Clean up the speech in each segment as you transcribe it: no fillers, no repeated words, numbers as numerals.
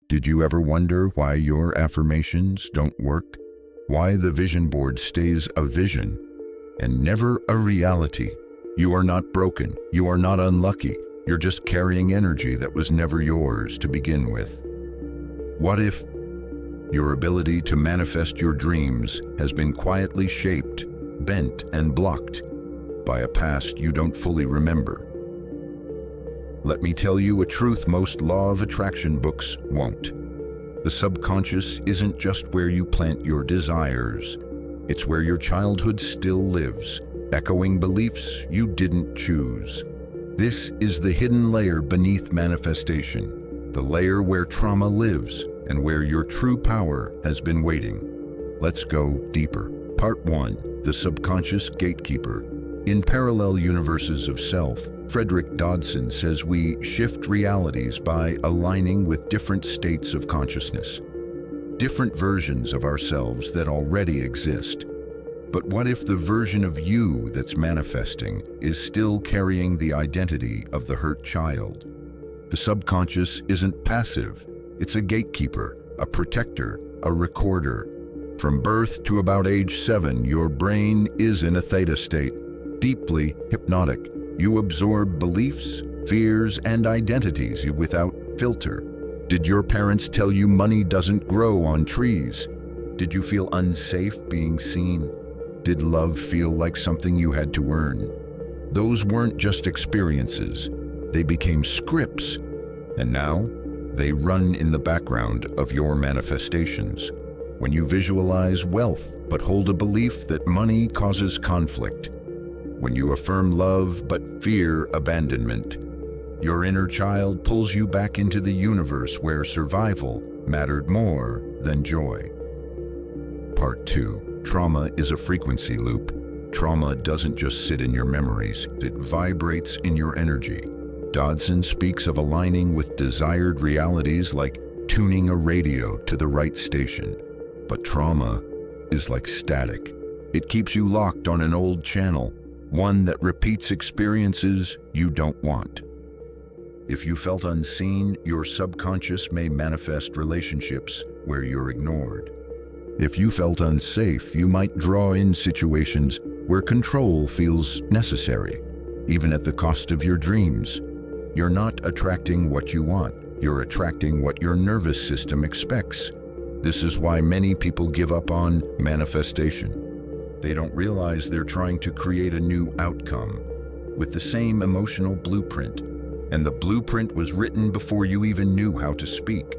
Did you ever wonder why your affirmations don't work? Why the vision board stays a vision and never a reality? You are not broken. You are not unlucky. You're just carrying energy that was never yours to begin with. What if your ability to manifest your dreams has been quietly shaped, bent, and blocked by a past you don't fully remember? Let me tell you a truth most law of attraction books won't. The subconscious isn't just where you plant your desires. It's where your childhood still lives, echoing beliefs you didn't choose. This is the hidden layer beneath manifestation, the layer where trauma lives and where your true power has been waiting. Let's go deeper. Part 1. The Subconscious Gatekeeper. In Parallel Universes of Self, Frederick Dodson says we shift realities by aligning with different states of consciousness, different versions of ourselves that already exist. But what if the version of you that's manifesting is still carrying the identity of the hurt child? The subconscious isn't passive. It's a gatekeeper, a protector, a recorder. From birth to about age 7, your brain is in a theta state, deeply hypnotic. You absorb beliefs, fears, and identities without filter. Did your parents tell you money doesn't grow on trees? Did you feel unsafe being seen? Did love feel like something you had to earn? Those weren't just experiences. They became scripts. And now, they run in the background of your manifestations. When you visualize wealth but hold a belief that money causes conflict, when you affirm love but fear abandonment, your inner child pulls you back into the universe where survival mattered more than joy. Part 2. Trauma is a frequency loop. Trauma doesn't just sit in your memories, it vibrates in your energy. Dodson speaks of aligning with desired realities like tuning a radio to the right station. But trauma is like static. It keeps you locked on an old channel, one that repeats experiences you don't want. If you felt unseen, your subconscious may manifest relationships where you're ignored. If you felt unsafe, you might draw in situations where control feels necessary, even at the cost of your dreams. You're not attracting what you want, you're attracting what your nervous system expects. This is why many people give up on manifestation. They don't realize they're trying to create a new outcome with the same emotional blueprint, and the blueprint was written before you even knew how to speak.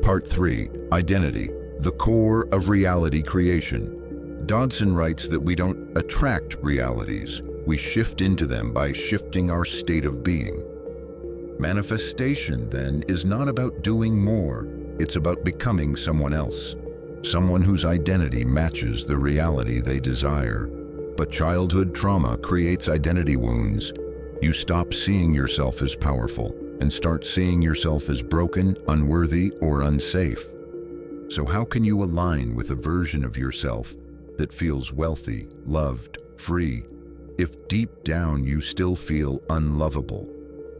Part 3. Identity, the core of reality creation. Dodson writes that we don't attract realities, we shift into them by shifting our state of being. Manifestation, then, is not about doing more, it's about becoming someone else. Someone whose identity matches the reality they desire. But childhood trauma creates identity wounds. You stop seeing yourself as powerful and start seeing yourself as broken, unworthy, or unsafe. So how can you align with a version of yourself that feels wealthy, loved, free, if deep down you still feel unlovable?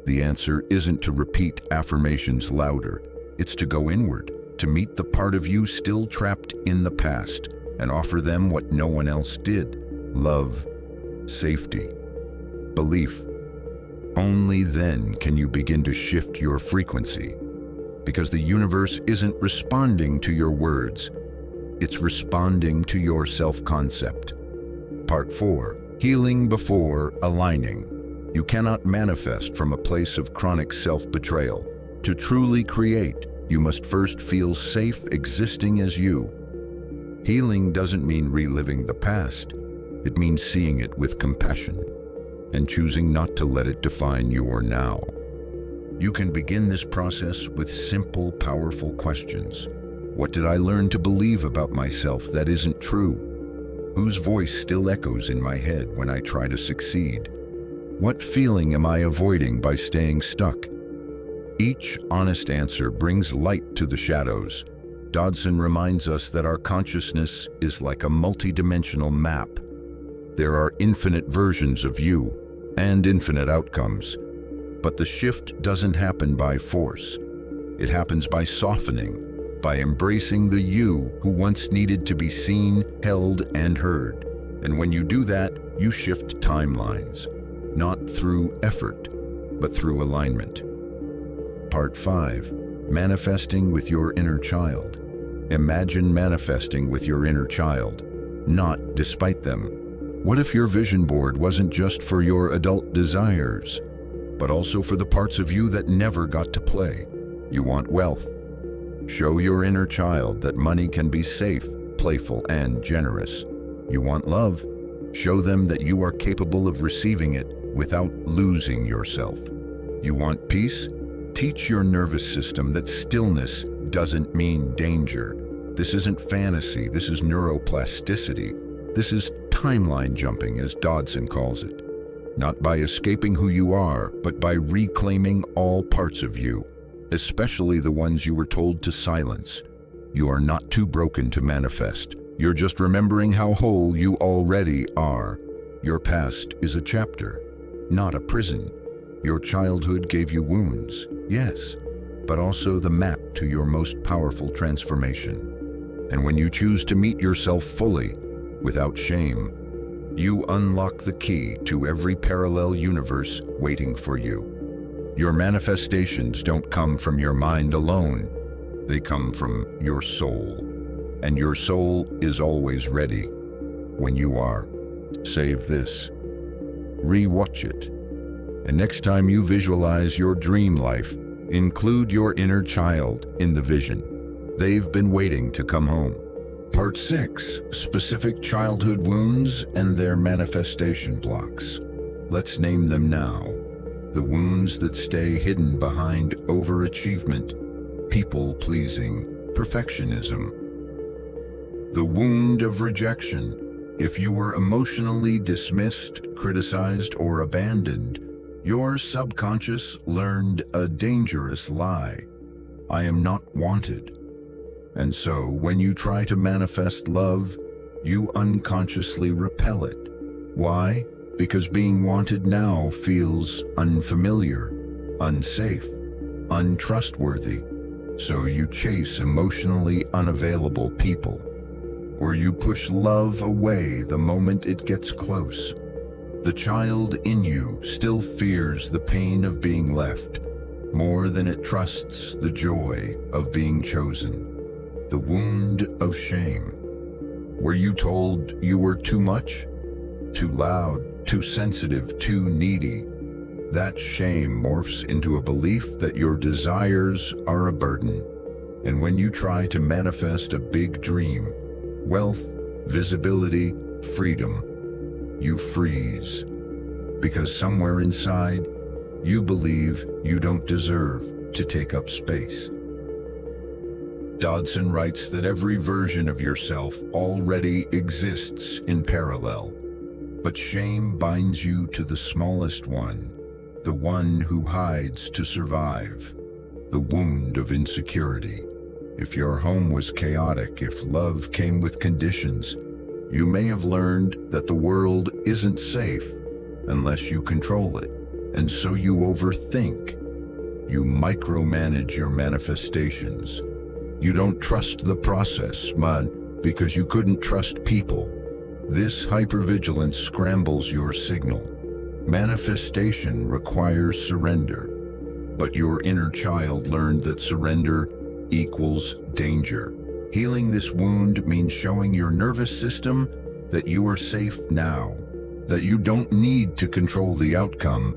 The answer isn't to repeat affirmations louder. It's to go inward, to meet the part of you still trapped in the past and offer them what no one else did: love, safety, belief. Only then can you begin to shift your frequency, because the universe isn't responding to your words, it's responding to your self-concept. Part 4. Healing before aligning. You cannot manifest from a place of chronic self-betrayal. To truly create, you must first feel safe existing as you. Healing doesn't mean reliving the past. It means seeing it with compassion and choosing not to let it define your now. You can begin this process with simple, powerful questions. What did I learn to believe about myself that isn't true? Whose voice still echoes in my head when I try to succeed? What feeling am I avoiding by staying stuck? Each honest answer brings light to the shadows. Dodson reminds us that our consciousness is like a multidimensional map. There are infinite versions of you and infinite outcomes. But the shift doesn't happen by force. It happens by softening, by embracing the you who once needed to be seen, held, and heard. And when you do that, you shift timelines, not through effort, but through alignment. Part 5. Manifesting with your inner child. Imagine manifesting with your inner child, not despite them. What if your vision board wasn't just for your adult desires, but also for the parts of you that never got to play? You want wealth. Show your inner child that money can be safe, playful, and generous. You want love. Show them that you are capable of receiving it without losing yourself. You want peace? Teach your nervous system that stillness doesn't mean danger. This isn't fantasy, this is neuroplasticity. This is timeline jumping, as Dodson calls it. Not by escaping who you are, but by reclaiming all parts of you, especially the ones you were told to silence. You are not too broken to manifest. You're just remembering how whole you already are. Your past is a chapter, not a prison. Your childhood gave you wounds, yes, but also the map to your most powerful transformation. And when you choose to meet yourself fully, without shame, you unlock the key to every parallel universe waiting for you. Your manifestations don't come from your mind alone. They come from your soul. And your soul is always ready when you are. Save this. Re-watch it. And next time you visualize your dream life, include your inner child in the vision. They've been waiting to come home. Part 6. Specific childhood wounds and their manifestation blocks. Let's name them now. The wounds that stay hidden behind overachievement, people-pleasing, perfectionism. The wound of rejection. If you were emotionally dismissed, criticized, or abandoned, your subconscious learned a dangerous lie. I am not wanted. And so, when you try to manifest love, you unconsciously repel it. Why? Because being wanted now feels unfamiliar, unsafe, untrustworthy. So you chase emotionally unavailable people, or you push love away the moment it gets close. The child in you still fears the pain of being left, more than it trusts the joy of being chosen. The wound of shame. Were you told you were too much? Too loud, too sensitive, too needy? That shame morphs into a belief that your desires are a burden. And when you try to manifest a big dream, wealth, visibility, freedom, you freeze. Because somewhere inside, you believe you don't deserve to take up space. Dodson writes that every version of yourself already exists in parallel, but shame binds you to the smallest one, the one who hides to survive, the wound of insecurity. If your home was chaotic, if love came with conditions, you may have learned that the world isn't safe unless you control it, and so you overthink. You micromanage your manifestations. You don't trust the process, because you couldn't trust people. This hypervigilance scrambles your signal. Manifestation requires surrender, but your inner child learned that surrender equals danger. Healing this wound means showing your nervous system that you are safe now, that you don't need to control the outcome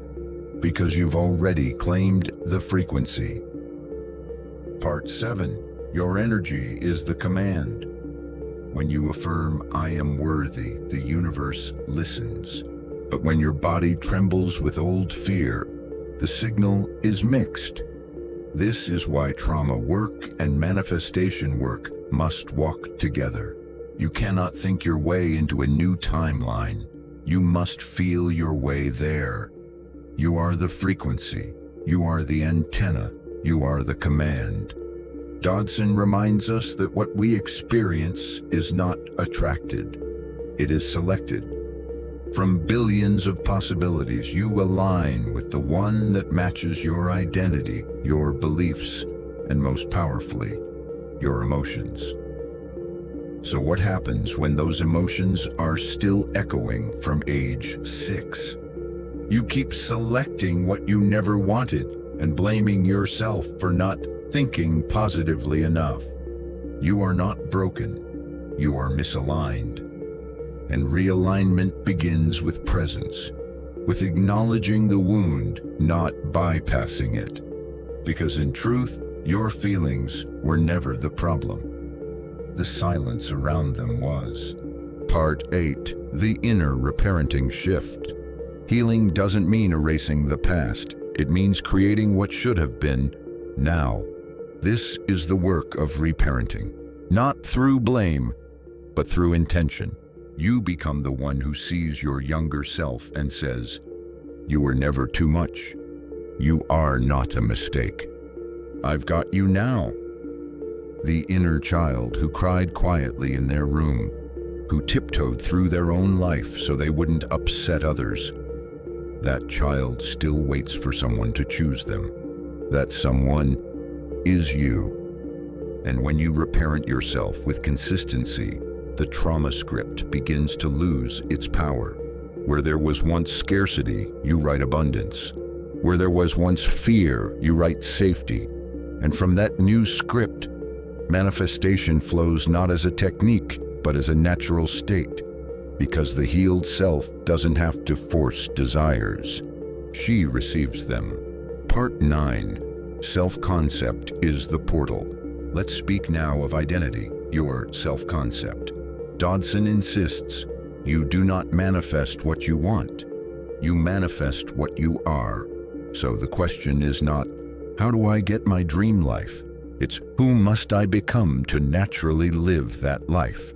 because you've already claimed the frequency. Part 7. Your energy is the command. When you affirm, I am worthy, the universe listens. But when your body trembles with old fear, the signal is mixed. This is why trauma work and manifestation work must walk together. You cannot think your way into a new timeline. You must feel your way there. You are the frequency. You are the antenna. You are the command. Dodson reminds us that what we experience is not attracted. It is selected. From billions of possibilities, you align with the one that matches your identity, your beliefs, and most powerfully, your emotions. So what happens when those emotions are still echoing from age 6? You keep selecting what you never wanted and blaming yourself for not thinking positively enough. You are not broken. You are misaligned. And realignment begins with presence, with acknowledging the wound, not bypassing it. Because in truth, your feelings were never the problem. The silence around them was. Part 8. The inner reparenting shift. Healing doesn't mean erasing the past. It means creating what should have been now. This is the work of reparenting. Not through blame, but through intention. You become the one who sees your younger self and says, "You were never too much. You are not a mistake. I've got you now." The inner child who cried quietly in their room, who tiptoed through their own life so they wouldn't upset others. That child still waits for someone to choose them. That someone is you. And when you reparent yourself with consistency, the trauma script begins to lose its power. Where there was once scarcity, you write abundance. Where there was once fear, you write safety. And from that new script, manifestation flows not as a technique, but as a natural state. Because the healed self doesn't have to force desires. She receives them. Part 9. Self-concept is the portal. Let's speak now of identity, your self-concept. Dodson insists, you do not manifest what you want. You manifest what you are. So the question is not, how do I get my dream life? It's who must I become to naturally live that life?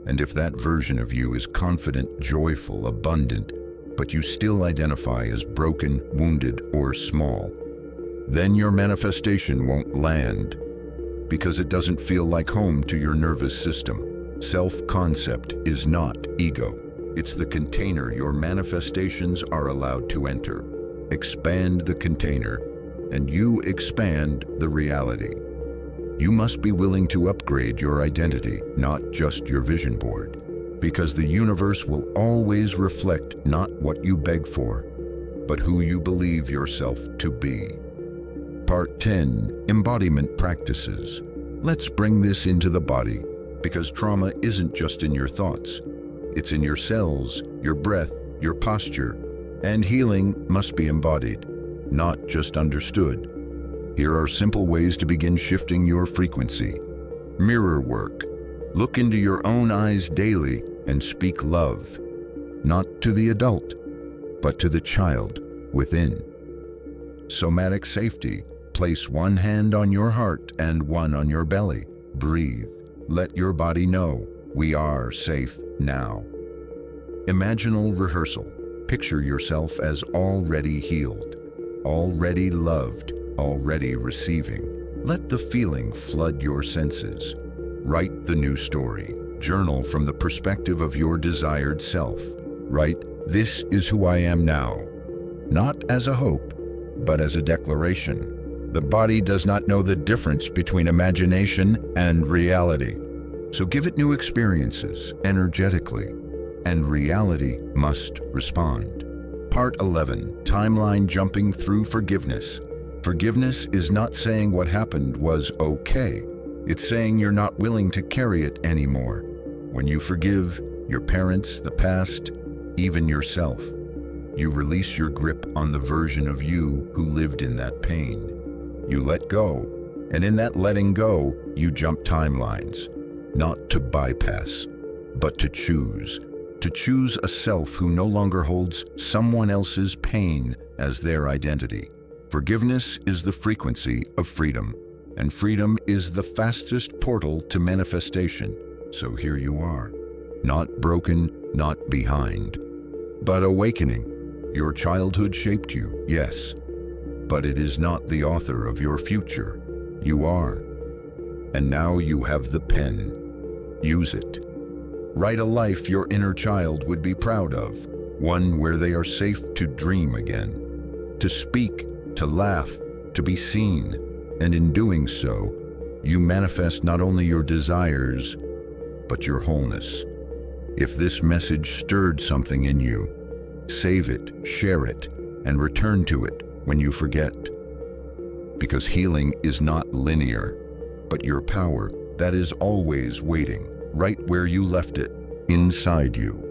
And if that version of you is confident, joyful, abundant, but you still identify as broken, wounded, or small, then your manifestation won't land because it doesn't feel like home to your nervous system. Self-concept is not ego. It's the container your manifestations are allowed to enter. Expand the container, and you expand the reality. You must be willing to upgrade your identity, not just your vision board, because the universe will always reflect not what you beg for, but who you believe yourself to be. Part 10. Embodiment practices. Let's bring this into the body, because trauma isn't just in your thoughts. It's in your cells, your breath, your posture, and healing must be embodied, not just understood. Here are simple ways to begin shifting your frequency. Mirror work. Look into your own eyes daily and speak love, not to the adult, but to the child within. Somatic safety. Place one hand on your heart and one on your belly. Breathe. Let your body know we are safe now. Imaginal rehearsal. Picture yourself as already healed, already loved, already receiving. Let the feeling flood your senses. Write the new story. Journal from the perspective of your desired self. Write, "This is who I am now." Not as a hope, but as a declaration. The body does not know the difference between imagination and reality. So give it new experiences energetically, and reality must respond. Part 11. Timeline jumping through forgiveness. Forgiveness is not saying what happened was okay. It's saying you're not willing to carry it anymore. When you forgive your parents, the past, even yourself, you release your grip on the version of you who lived in that pain. You let go, and in that letting go, you jump timelines, not to bypass, but to choose. To choose a self who no longer holds someone else's pain as their identity. Forgiveness is the frequency of freedom, and freedom is the fastest portal to manifestation. So here you are, not broken, not behind, but awakening. Your childhood shaped you, yes, but it is not the author of your future. You are. And now you have the pen. Use it. Write a life your inner child would be proud of, one where they are safe to dream again, to speak, to laugh, to be seen. And in doing so, you manifest not only your desires, but your wholeness. If this message stirred something in you, save it, share it, and return to it when you forget. Because healing is not linear, but your power that is always waiting right where you left it, inside you.